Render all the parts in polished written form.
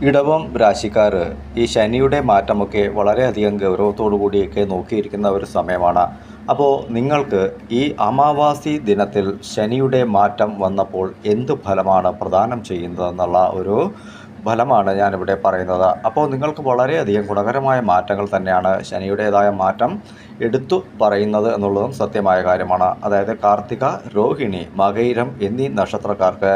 ഇടവം രാശിക്കാർ ഈ ശനിയുടെ മാറ്റമൊക്കെ വളരെയധികം ഗൗരവത്തോടു കൂടിയൊക്കെ നോക്കിയിരിക്കുന്ന ഒരു സമയമാണ്. അപ്പോൾ നിങ്ങൾക്ക് ഈ അമാവാസി ദിനത്തിൽ ശനിയുടെ മാറ്റം വന്നപ്പോൾ എന്ത് ഫലമാണ് പ്രദാനം ചെയ്യുന്നതെന്നുള്ള ഒരു ഫലമാണ് ഞാനിവിടെ പറയുന്നത്. അപ്പോൾ നിങ്ങൾക്ക് വളരെയധികം ഗുണകരമായ മാറ്റങ്ങൾ തന്നെയാണ് ശനിയുടേതായ മാറ്റം എടുത്തു പറയുന്നത് എന്നുള്ളതും സത്യമായ കാര്യമാണ്. അതായത് കാർത്തിക, രോഹിണി, മകയിരം എന്നീ നക്ഷത്രക്കാർക്ക്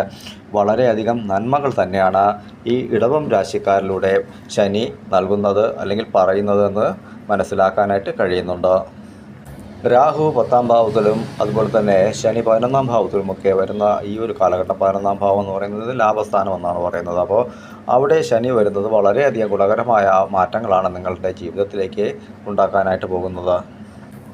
വളരെയധികം നന്മകൾ തന്നെയാണ് ഈ ഇടവം രാശിക്കാരിലൂടെ ശനി നൽകുന്നത് അല്ലെങ്കിൽ പറയുന്നത് എന്ന് മനസ്സിലാക്കാനായിട്ട് കഴിയുന്നുണ്ട്. രാഹു 10ാം ഭാവത്തിലും അതുപോലെ തന്നെ ശനി 11ാം ഭാവത്തിലുമൊക്കെ വരുന്ന ഈ ഒരു കാലഘട്ടം, 11ാം ഭാവം എന്ന് പറയുന്നത് ലാഭസ്ഥാനം എന്നാണ് പറയുന്നത്. അപ്പോൾ അവിടെ ശനി വരുന്നത് വളരെയധികം ഗുണകരമായ മാറ്റങ്ങളാണ് നിങ്ങളുടെ ജീവിതത്തിലേക്ക് ഉണ്ടാക്കാനായിട്ട് പോകുന്നത്.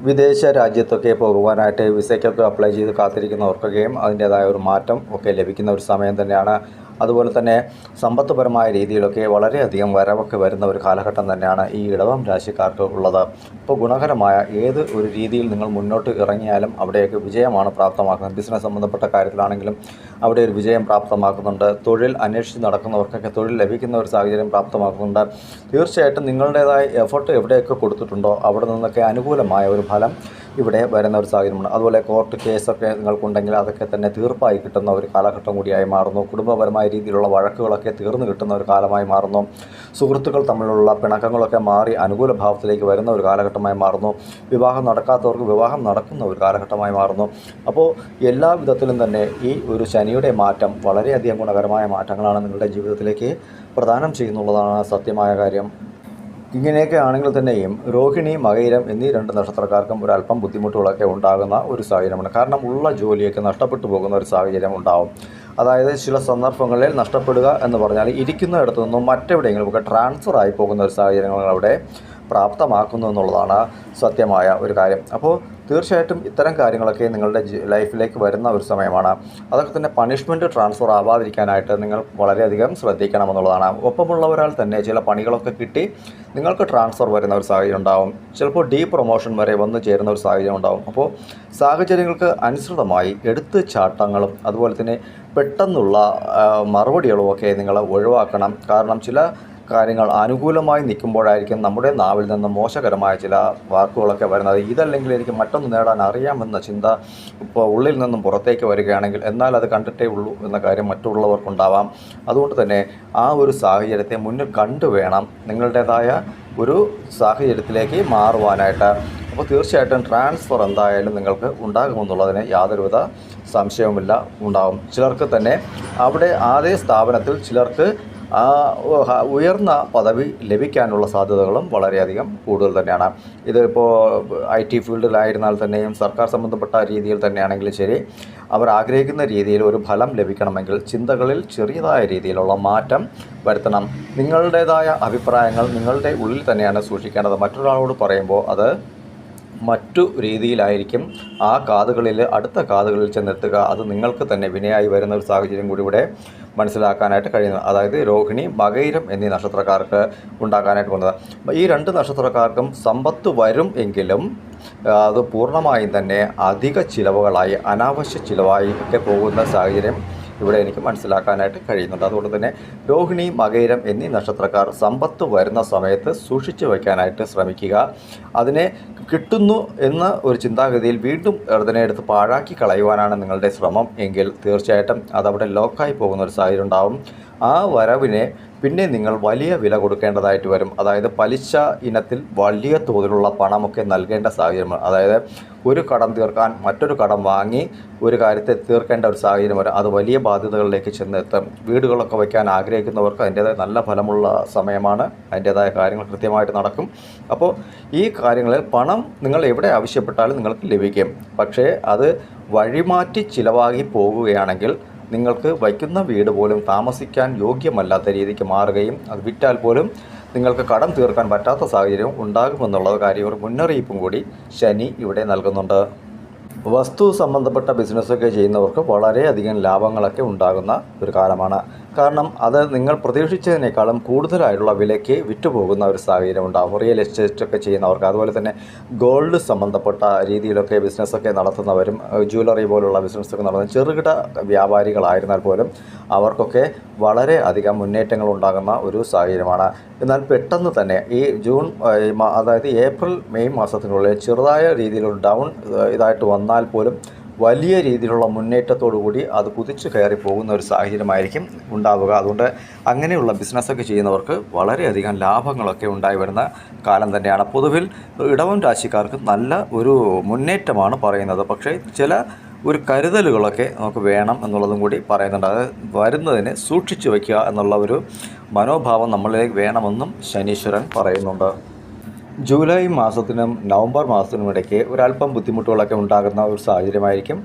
വിദേശ രാജ്യത്തൊക്കെ പോകുവാനായിട്ട് വിസയ്ക്കൊക്കെ അപ്ലൈ ചെയ്ത് കാത്തിരിക്കുന്നവർക്കൊക്കെയും അതിൻ്റേതായ ഒരു മാറ്റം ഒക്കെ ലഭിക്കുന്ന ഒരു സമയം തന്നെയാണ്. അതുപോലെ തന്നെ സമ്പത്തുപരമായ രീതിയിലൊക്കെ വളരെയധികം വരവൊക്കെ വരുന്ന ഒരു കാലഘട്ടം തന്നെയാണ് ഈ ഇടവം രാശിക്കാർക്ക് ഉള്ളത്. ഇപ്പോൾ ഗുണകരമായ ഏത് ഒരു രീതിയിൽ നിങ്ങൾ മുന്നോട്ട് ഇറങ്ങിയാലും അവിടെയൊക്കെ വിജയമാണ് പ്രാപ്തമാക്കുന്നത്. ബിസിനസ് സംബന്ധപ്പെട്ട കാര്യത്തിലാണെങ്കിലും അവിടെ ഒരു വിജയം പ്രാപ്തമാക്കുന്നുണ്ട്. തൊഴിൽ അന്വേഷിച്ച് നടക്കുന്നവർക്കൊക്കെ തൊഴിൽ ലഭിക്കുന്ന ഒരു സാഹചര്യം പ്രാപ്തമാക്കുന്നുണ്ട്. തീർച്ചയായിട്ടും നിങ്ങളുടേതായ എഫർട്ട് എവിടെയൊക്കെ കൊടുത്തിട്ടുണ്ടോ അവിടെ നിന്നൊക്കെ അനുകൂലമായ ഒരു ഫലം ഇവിടെ വരുന്ന ഒരു സാഹചര്യമാണ്. അതുപോലെ കോർട്ട് കേസൊക്കെ നിങ്ങൾക്കുണ്ടെങ്കിൽ അതൊക്കെ തന്നെ തീർപ്പായി കിട്ടുന്ന ഒരു കാലഘട്ടം കൂടിയായി മാറുന്നു. കുടുംബപരമായ രീതിയിലുള്ള വഴക്കുകളൊക്കെ തീർന്നു കിട്ടുന്ന ഒരു കാലമായി മാറുന്നു. സുഹൃത്തുക്കൾ തമ്മിലുള്ള പിണക്കങ്ങളൊക്കെ മാറി അനുകൂല ഭാവത്തിലേക്ക് വരുന്ന ഒരു കാലഘട്ടമായി മാറുന്നു. വിവാഹം നടക്കാത്തവർക്ക് വിവാഹം നടക്കുന്ന ഒരു കാലഘട്ടമായി മാറുന്നു. അപ്പോൾ എല്ലാ വിധത്തിലും തന്നെ ഈ ഒരു ശനിയുടെ മാറ്റം വളരെയധികം ഗുണകരമായ മാറ്റങ്ങളാണ് നിങ്ങളുടെ ജീവിതത്തിലേക്ക് പ്രദാനം ചെയ്യുന്നുള്ളതാണ് സത്യമായ കാര്യം. ഇങ്ങനെയൊക്കെ ആണെങ്കിൽ തന്നെയും രോഹിണി, മകയിരം എന്നീ 2 നക്ഷത്രക്കാർക്കും ഒരല്പം ബുദ്ധിമുട്ടുകളൊക്കെ ഉണ്ടാകുന്ന ഒരു സാഹചര്യമാണ്. കാരണം ഉള്ള ജോലിയൊക്കെ നഷ്ടപ്പെട്ടു പോകുന്ന ഒരു സാഹചര്യം ഉണ്ടാവും. അതായത് ചില സന്ദർഭങ്ങളിൽ നഷ്ടപ്പെടുക എന്ന് പറഞ്ഞാൽ ഇരിക്കുന്നിടത്തു നിന്നും മറ്റെവിടെയെങ്കിലുമൊക്കെ ട്രാൻസ്ഫർ ആയി പോകുന്ന ഒരു സാഹചര്യങ്ങൾ അവിടെ പ്രാപ്തമാക്കുന്നു എന്നുള്ളതാണ് സത്യമായ ഒരു കാര്യം. അപ്പോൾ തീർച്ചയായിട്ടും ഇത്തരം കാര്യങ്ങളൊക്കെ നിങ്ങളുടെ ലൈഫിലേക്ക് വരുന്ന ഒരു സമയമാണ്. അതൊക്കെ തന്നെ പണിഷ്മെൻറ്റ് ട്രാൻസ്ഫർ ആവാതിരിക്കാനായിട്ട് നിങ്ങൾ വളരെയധികം ശ്രദ്ധിക്കണമെന്നുള്ളതാണ്. ഒപ്പമുള്ളവരാൽ തന്നെ ചില പണികളൊക്കെ കിട്ടി നിങ്ങൾക്ക് ട്രാൻസ്ഫർ വരുന്ന ഒരു സാഹചര്യം ഉണ്ടാവും. ചിലപ്പോൾ പ്രൊമോഷൻ വരെ വന്നു ചേരുന്ന ഒരു സാഹചര്യം ഉണ്ടാവും. അപ്പോൾ സാഹചര്യങ്ങൾക്ക് അനുസൃതമായി എടുത്ത് ചാട്ടങ്ങളും അതുപോലെ തന്നെ പെട്ടെന്നുള്ള മറുപടികളുമൊക്കെ നിങ്ങൾ ഒഴിവാക്കണം. കാരണം ചില കാര്യങ്ങൾ അനുകൂലമായി നിൽക്കുമ്പോഴായിരിക്കും നമ്മുടെ നാവിൽ നിന്ന് മോശകരമായ ചില വാക്കുകളൊക്കെ വരുന്നത്. ഇതല്ലെങ്കിൽ എനിക്ക് മറ്റൊന്ന് നേടാൻ അറിയാമെന്ന ചിന്ത ഇപ്പോൾ ഉള്ളിൽ നിന്നും പുറത്തേക്ക് വരികയാണെങ്കിൽ എന്നാൽ അത് കണ്ടിട്ടേ ഉള്ളൂ എന്ന കാര്യം മറ്റുള്ളവർക്കുണ്ടാവാം. അതുകൊണ്ട് തന്നെ ആ ഒരു സാഹചര്യത്തെ മുന്നിൽ കണ്ടു വേണം നിങ്ങളുടേതായ ഒരു സാഹചര്യത്തിലേക്ക് മാറുവാനായിട്ട്. അപ്പോൾ തീർച്ചയായിട്ടും ട്രാൻസ്ഫർ എന്തായാലും നിങ്ങൾക്ക് ഉണ്ടാകുമെന്നുള്ളതിന് യാതൊരുവിധ സംശയവുമില്ല, ഉണ്ടാകും. ചിലർക്ക് തന്നെ അവിടെ അതേ സ്ഥാപനത്തിൽ ചിലർക്ക് ഉയർന്ന പദവി ലഭിക്കാനുള്ള സാധ്യതകളും വളരെയധികം കൂടുതൽ തന്നെയാണ്. ഇതിപ്പോൾ IT ഫീൽഡിലായിരുന്നാൽ തന്നെയും സർക്കാർ സംബന്ധപ്പെട്ട രീതിയിൽ തന്നെയാണെങ്കിലും ശരി, അവർ ആഗ്രഹിക്കുന്ന രീതിയിൽ ഒരു ഫലം ലഭിക്കണമെങ്കിൽ ചിന്തകളിൽ ചെറിയതായ രീതിയിലുള്ള മാറ്റം വരുത്തണം. നിങ്ങളുടേതായ അഭിപ്രായങ്ങൾ നിങ്ങളുടെ ഉള്ളിൽ തന്നെയാണ് സൂക്ഷിക്കേണ്ടത്. മറ്റൊരാളോട് പറയുമ്പോൾ അത് മറ്റു രീതിയിലായിരിക്കും ആ കാതുകളിൽ അടുത്ത കാതുകളിൽ ചെന്നെത്തുക. അത് നിങ്ങൾക്ക് തന്നെ വിനയായി വരുന്ന ഒരു സാഹചര്യം കൂടി ഇവിടെ മനസ്സിലാക്കാനായിട്ട് കഴിയുന്നു. അതായത് രോഹിണി, മകയിരം എന്നീ നക്ഷത്രക്കാർക്ക് ഉണ്ടാക്കാനായിട്ട് പോകുന്നത്. ഈ 2 നക്ഷത്രക്കാർക്കും സമ്പത്ത് വരും എങ്കിലും അത് പൂർണ്ണമായും തന്നെ അധിക ചിലവുകളായി അനാവശ്യ ചിലവായി ഒക്കെ പോകുന്ന സാഹചര്യം ഇവിടെ എനിക്ക് മനസ്സിലാക്കാനായിട്ട് കഴിയുന്നുണ്ട്. അതുകൊണ്ട് തന്നെ രോഹിണി, മകയിരം എന്നീ നക്ഷത്രക്കാർ സമ്പത്ത് വരുന്ന സമയത്ത് സൂക്ഷിച്ചു വയ്ക്കാനായിട്ട് ശ്രമിക്കുക. അതിനെ കിട്ടുന്നു എന്ന ഒരു ചിന്താഗതിയിൽ വീണ്ടും അതിനെ എടുത്ത് പാഴാക്കി കളയുവാനാണ് നിങ്ങളുടെ ശ്രമം എങ്കിൽ തീർച്ചയായിട്ടും അതവിടെ ലോക്കായി പോകുന്ന ഒരു സാഹചര്യം ഉണ്ടാവും. ആ വരവിനെ പിന്നെ നിങ്ങൾ വലിയ വില കൊടുക്കേണ്ടതായിട്ട് വരും. അതായത് പലിശ ഇനത്തിൽ വലിയ തോതിലുള്ള പണമൊക്കെ നൽകേണ്ട സാഹചര്യം. അതായത് ഒരു കടം തീർക്കാൻ മറ്റൊരു കടം വാങ്ങി ഒരു കാര്യത്തെ തീർക്കേണ്ട ഒരു സാഹചര്യം വരും. അത് വലിയ ബാധ്യതകളിലേക്ക് ചെന്നെത്തും. വീടുകളൊക്കെ വയ്ക്കാൻ ആഗ്രഹിക്കുന്നവർക്ക് അതിൻ്റേതായ നല്ല ഫലമുള്ള സമയമാണ്. അതിൻ്റേതായ കാര്യങ്ങൾ കൃത്യമായിട്ട് നടക്കും. അപ്പോൾ ഈ കാര്യങ്ങളിൽ പണം നിങ്ങൾ എവിടെ ആവശ്യപ്പെട്ടാലും നിങ്ങൾക്ക് ലഭിക്കും. പക്ഷേ അത് വഴിമാറ്റി ചിലവാകി പോകുകയാണെങ്കിൽ നിങ്ങൾക്ക് വയ്ക്കുന്ന വീട് പോലും താമസിക്കാൻ യോഗ്യമല്ലാത്ത രീതിക്ക് മാറുകയും അത് വിറ്റാൽ പോലും നിങ്ങൾക്ക് കടം തീർക്കാൻ പറ്റാത്ത സാഹചര്യം ഉണ്ടാകുമെന്നുള്ള കാര്യം ഒരു മുന്നറിയിപ്പും കൂടി ശനി ഇവിടെ നൽകുന്നുണ്ട്. വസ്തു സംബന്ധപ്പെട്ട ബിസിനസ്സൊക്കെ ചെയ്യുന്നവർക്ക് വളരെയധികം ലാഭങ്ങളൊക്കെ ഉണ്ടാകുന്ന ഒരു കാലമാണ്. കാരണം അത് നിങ്ങൾ പ്രതീക്ഷിച്ചതിനേക്കാളും കൂടുതലായിട്ടുള്ള വിലയ്ക്ക് വിറ്റുപോകുന്ന ഒരു സാഹചര്യം ഉണ്ടാകും. റിയൽ എസ്റ്റേറ്റൊക്കെ ചെയ്യുന്നവർക്ക്, അതുപോലെ തന്നെ ഗോൾഡ് സംബന്ധപ്പെട്ട രീതിയിലൊക്കെ ബിസിനസ്സൊക്കെ നടത്തുന്നവരും, ജ്വല്ലറി പോലുള്ള ബിസിനസ്സൊക്കെ നടത്തുന്ന ചെറുകിട വ്യാപാരികളായിരുന്നാൽ പോലും അവർക്കൊക്കെ വളരെ അധികം മുന്നേറ്റങ്ങൾ ഉണ്ടാകുന്ന ഒരു സാഹചര്യമാണ്. എന്നാൽ പെട്ടെന്ന് തന്നെ ഈ അതായത് ഏപ്രിൽ മെയ് മാസത്തിനുള്ളിൽ ചെറുതായ രീതിയിലുള്ള ഡൗൺ ഇതായിട്ട് വന്നാൽ പോലും വലിയ രീതിയിലുള്ള മുന്നേറ്റത്തോടു കൂടി അത് കുതിച്ചു കയറി പോകുന്ന ഒരു സാഹചര്യമായിരിക്കും ഉണ്ടാവുക. അതുകൊണ്ട് അങ്ങനെയുള്ള ബിസിനസ്സൊക്കെ ചെയ്യുന്നവർക്ക് വളരെയധികം ലാഭങ്ങളൊക്കെ ഉണ്ടായി വരുന്ന കാലം തന്നെയാണ്. പൊതുവിൽ ഇടവം രാശിക്കാർക്ക് നല്ല ഒരു മുന്നേറ്റമാണ് പറയുന്നത്. പക്ഷേ ചില ഒരു കരുതലുകളൊക്കെ നമുക്ക് വേണം എന്നുള്ളതും കൂടി പറയുന്നുണ്ട്. അത് വരുന്നതിനെ സൂക്ഷിച്ചു വയ്ക്കുക എന്നുള്ള ഒരു മനോഭാവം നമ്മളിലേക്ക് വേണമെന്നും ശനീശ്വരൻ പറയുന്നുണ്ട്. ജൂലൈ മാസത്തിനും നവംബർ മാസത്തിനും ഇടയ്ക്ക് ഒരല്പം ബുദ്ധിമുട്ടുകളൊക്കെ ഉണ്ടാകുന്ന ഒരു സാഹചര്യമായിരിക്കും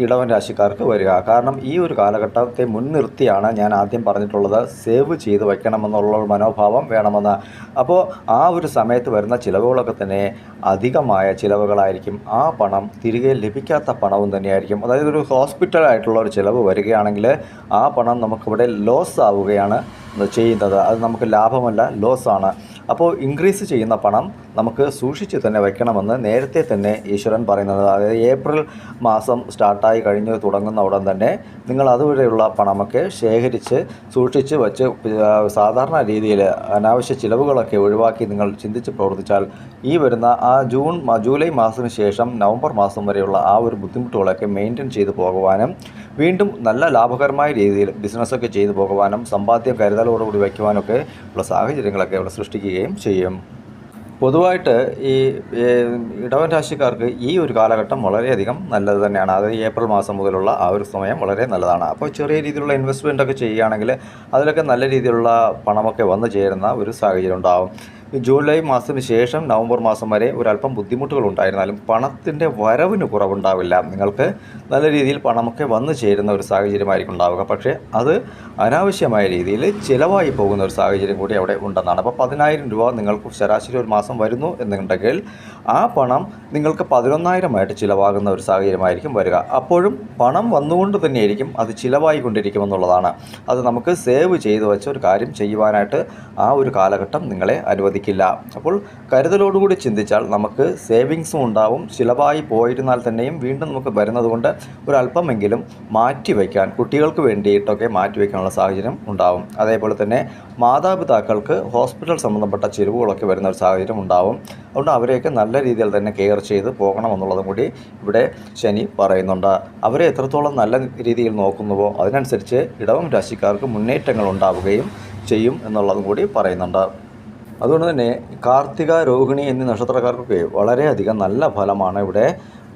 ഇടവൻ രാശിക്കാർക്ക് വരിക. കാരണം ഈ ഒരു കാലഘട്ടത്തെ മുൻനിർത്തിയാണ് ഞാൻ ആദ്യം പറഞ്ഞിട്ടുള്ളത്, സേവ് ചെയ്ത് വയ്ക്കണമെന്നുള്ള മനോഭാവം വേണമെന്ന്. അപ്പോൾ ആ ഒരു സമയത്ത് വരുന്ന ചിലവുകളൊക്കെ തന്നെ അധികമായ ചിലവുകളായിരിക്കും. ആ പണം തിരികെ ലഭിക്കാത്ത പണവും തന്നെയായിരിക്കും. അതായത് ഒരു ഹോസ്പിറ്റലായിട്ടുള്ള ഒരു ചിലവ് വരികയാണെങ്കിൽ ആ പണം നമുക്കിവിടെ ലോസ് ആവുകയാണ് ചെയ്യുന്നത്. അത് നമുക്ക് ലാഭമല്ല, ലോസാണ്. അപ്പോൾ ഇൻക്രീസ് ചെയ്യുന്ന പണം നമുക്ക് സൂക്ഷിച്ച് തന്നെ വയ്ക്കണമെന്ന് നേരത്തെ തന്നെ ഈശ്വരൻ പറയുന്നത്. അതായത് ഏപ്രിൽ മാസം സ്റ്റാർട്ടായി കഴിഞ്ഞ് തുടങ്ങുന്ന ഉടൻ തന്നെ നിങ്ങൾ അതുവരെയുള്ള പണമൊക്കെ ശേഖരിച്ച് സൂക്ഷിച്ച് വച്ച് സാധാരണ രീതിയിൽ അനാവശ്യ ചിലവുകളൊക്കെ ഒഴിവാക്കി നിങ്ങൾ ചിന്തിച്ച് പ്രവർത്തിച്ചാൽ ഈ വരുന്ന ആ ജൂലൈ മാസത്തിന് ശേഷം നവംബർ മാസം വരെയുള്ള ആ ഒരു ബുദ്ധിമുട്ടുകളൊക്കെ മെയിൻറ്റെയിൻ ചെയ്തു പോകുവാനും വീണ്ടും നല്ല ലാഭകരമായ രീതിയിൽ ബിസിനസ്സൊക്കെ ചെയ്തു പോകുവാനും സമ്പാദ്യം കരുതലോടുകൂടി വയ്ക്കുവാനൊക്കെ ഉള്ള സാഹചര്യങ്ങളൊക്കെ ഇവിടെ സൃഷ്ടിക്കുകയും ചെയ്യും. പൊതുവായിട്ട് ഈ ഇടവൻ രാശിക്കാർക്ക് ഈ ഒരു കാലഘട്ടം വളരെയധികം നല്ലത് തന്നെയാണ്. അത് ഏപ്രിൽ മാസം മുതലുള്ള ആ ഒരു സമയം വളരെ നല്ലതാണ്. അപ്പോൾ ചെറിയ രീതിയിലുള്ള ഇൻവെസ്റ്റ്മെൻറ്റൊക്കെ ചെയ്യുകയാണെങ്കിൽ അതിലൊക്കെ നല്ല രീതിയിലുള്ള പണമൊക്കെ വന്നു ചേരുന്ന ഒരു സാഹചര്യം ഉണ്ടാകും. ജൂലൈ മാസത്തിന് ശേഷം നവംബർ മാസം വരെ ഒരല്പം ബുദ്ധിമുട്ടുകൾ ഉണ്ടായിരുന്നാലും പണത്തിൻ്റെ വരവിന് കുറവുണ്ടാവില്ല. നിങ്ങൾക്ക് നല്ല രീതിയിൽ പണമൊക്കെ വന്നു ചേരുന്ന ഒരു സാഹചര്യമായിരിക്കും ഉണ്ടാവുക. പക്ഷേ അത് അനാവശ്യമായ രീതിയിൽ ചിലവായി പോകുന്ന ഒരു സാഹചര്യം കൂടി അവിടെ ഉണ്ടെന്നാണ്. അപ്പോൾ 10,000 രൂപ നിങ്ങൾക്ക് ശരാശരി ഒരു മാസം വരുന്നു എന്നുണ്ടെങ്കിൽ ആ പണം നിങ്ങൾക്ക് 11,000 ചിലവാകുന്ന ഒരു സാഹചര്യമായിരിക്കും വരിക. അപ്പോഴും പണം വന്നുകൊണ്ട് തന്നെയായിരിക്കും അത് ചിലവായി കൊണ്ടിരിക്കുമെന്നുള്ളതാണ്. അത് നമുക്ക് സേവ് ചെയ്ത് വെച്ച ഒരു കാര്യം ചെയ്യുവാനായിട്ട് ആ ഒരു കാലഘട്ടം നിങ്ങളെ അനുവദിക്കില്ല. അപ്പോൾ കരുതലോടുകൂടി ചിന്തിച്ചാൽ നമുക്ക് സേവിങ്സും ഉണ്ടാവും. ചിലവായി പോയിരുന്നാൽ തന്നെയും വീണ്ടും നമുക്ക് വരുന്നത് കൊണ്ട് ഒരല്പമെങ്കിലും മാറ്റിവെക്കാൻ, കുട്ടികൾക്ക് വേണ്ടിയിട്ടൊക്കെ മാറ്റിവെക്കാനുള്ള സാഹചര്യം ഉണ്ടാവും. അതേപോലെ തന്നെ മാതാപിതാക്കൾക്ക് ഹോസ്പിറ്റൽ സംബന്ധപ്പെട്ട ചിലവുകളൊക്കെ വരുന്ന ഒരു സാഹചര്യം ഉണ്ടാവും. അതുകൊണ്ട് അവരെയൊക്കെ നല്ല രീതിയിൽ തന്നെ കെയർ ചെയ്ത് പോകണമെന്നുള്ളതും കൂടി ഇവിടെ ശനി പറയുന്നുണ്ട്. അവരെ എത്രത്തോളം നല്ല രീതിയിൽ നോക്കുന്നുവോ അതിനനുസരിച്ച് ഇടവം രാശിക്കാർക്ക് മുന്നേറ്റങ്ങൾ ഉണ്ടാവുകയും ചെയ്യും എന്നുള്ളതും കൂടി പറയുന്നുണ്ട്. അതുകൊണ്ട് തന്നെ കാർത്തിക, രോഹിണി എന്നീ നക്ഷത്രക്കാർക്കൊക്കെ വളരെയധികം നല്ല ഫലമാണ് ഇവിടെ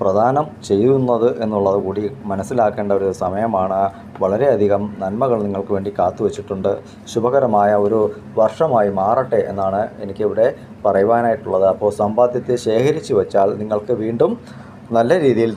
പ്രദാനം ചെയ്യുന്നത് എന്നുള്ളത് കൂടി മനസ്സിലാക്കേണ്ട ഒരു സമയമാണ്. വളരെയധികം നന്മകൾ നിങ്ങൾക്ക് വേണ്ടി കാത്തുവച്ചിട്ടുണ്ട്. ശുഭകരമായ ഒരു വർഷമായി മാറട്ടെ എന്നാണ് എനിക്കിവിടെ പറയുവാനായിട്ടുള്ളത്. അപ്പോൾ സമ്പാദ്യത്തെ ശേഖരിച്ചു വച്ചാൽ നിങ്ങൾക്ക് വീണ്ടും നല്ല രീതിയിൽ